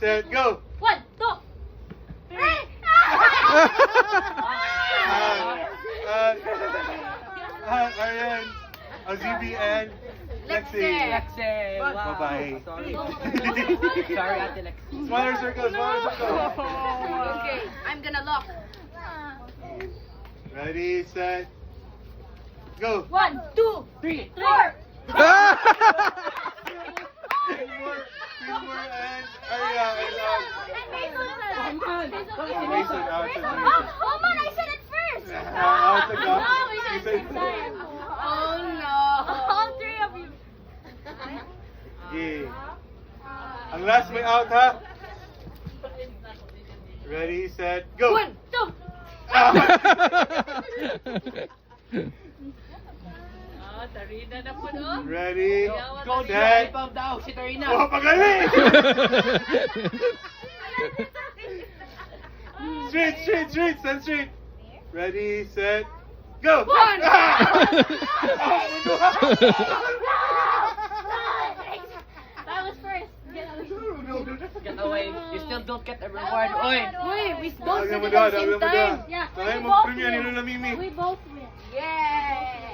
Set, go! 1, 2, 3. Ariane, Azibi, and Lexi. Lexi, wow. Bye-bye. Sorry. Sorry, Ate Lexi. Smaller circle, smaller circle. Okay, I'm gonna lock. Ready, set, go! 1, 2, 3. 4. Silver and Aria. Mason out. Oh man, I said it first. Out the No, gap. we You said said- it time. Oh no. All three of you. Yeah. Ang last may out ha. Ready, set, go! 1, 2. Tarina na po no? Ready, Go, set, Ipam daw, si Tarina. oh, pagaling! Straight, stand straight. Ready, set, go! 1. That was first. Get away. You still don't get a reward. Oy! Wait, we both Huwag na did mo it doon, at the same huwag na mo time. doon. Yeah. Sanay we mo both premium, win. nilo na mimi. We both win. Yay!